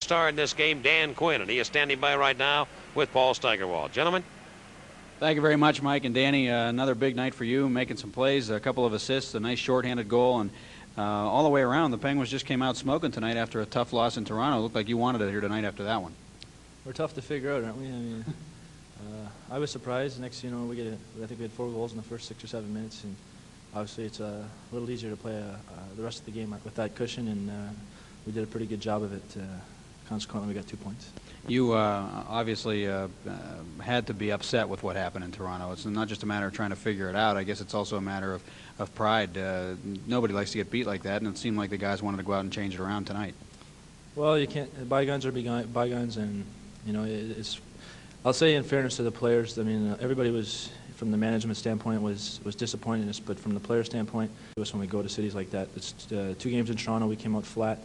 star in this game, Dan Quinn, and he is standing by right now with Paul Steigerwald. Gentlemen. Thank you very much, Mike and Danny. Another big night for you, making some plays, a couple of assists, a nice shorthanded goal, and all the way around, the Penguins just came out smoking tonight after a tough loss in Toronto. It looked like you wanted it here tonight after that one. We're tough to figure out, aren't we? I mean, I was surprised. Next, I think we had 4 goals in the first 6 or 7 minutes, and obviously it's a little easier to play the rest of the game with that cushion, and we did a pretty good job of it. Consequently, we got 2 points. You obviously had to be upset with what happened in Toronto. It's not just a matter of trying to figure it out. I guess it's also a matter of pride. Nobody likes to get beat like that, and it seemed like the guys wanted to go out and change it around tonight. Well, you can't. Bygones are bygones, and it's. I'll say in fairness to the players, I mean, everybody was, from the management standpoint, was disappointed in us, but from the player standpoint, it was when we go to cities like that. It's 2 games in Toronto, we came out flat.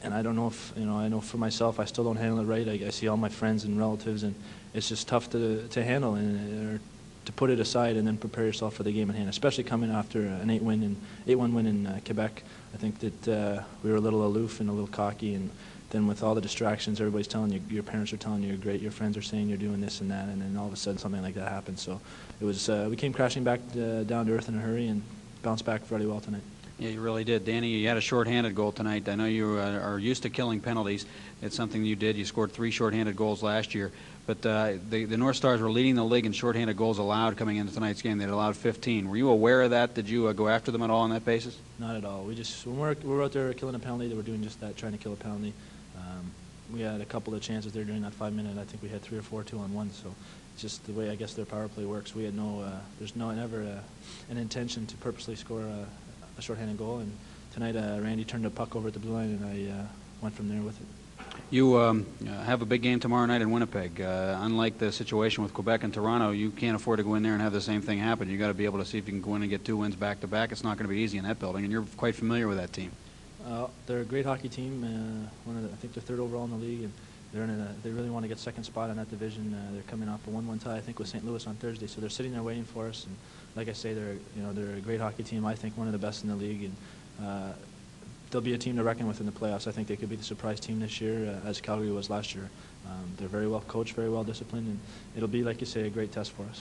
And I don't know if, I know for myself, I still don't handle it right. I see all my friends and relatives, and it's just tough to handle and to put it aside and then prepare yourself for the game at hand, especially coming after an 8-1 win in Quebec. I think that we were a little aloof and a little cocky, and then with all the distractions, everybody's telling you, your parents are telling you you're great, your friends are saying you're doing this and that, and then all of a sudden something like that happens. So it was, we came crashing back down to earth in a hurry and bounced back fairly well tonight. Yeah, you really did. Danny, you had a shorthanded goal tonight. I know you are used to killing penalties. It's something you did. You scored 3 shorthanded goals last year. But the North Stars were leading the league in shorthanded goals allowed coming into tonight's game. They had allowed 15. Were you aware of that? Did you go after them at all on that basis? Not at all. When we're out there killing a penalty, they were doing just that, trying to kill a penalty. We had a couple of chances there during that 5-minute. I think we had 3 or 4 2-on-1. So it's just the way I guess their power play works. We had there's never an intention to purposely score a shorthanded goal, and tonight Randy turned a puck over at the blue line, and I went from there with it. You have a big game tomorrow night in Winnipeg. Unlike the situation with Quebec and Toronto, you can't afford to go in there and have the same thing happen. You got to be able to see if you can go in and get 2 wins back to back. It's not going to be easy in that building, and you're quite familiar with that team. They're a great hockey team. I think they're 3rd overall in the league, and they really want to get 2nd spot in that division. They're coming off a 1-1 tie, I think, with St. Louis on Thursday, so they're sitting there waiting for us. And like I say, they're a great hockey team. I think one of the best in the league, and they'll be a team to reckon with in the playoffs. I think they could be the surprise team this year, as Calgary was last year. They're very well coached, very well disciplined, and it'll be, like you say, a great test for us.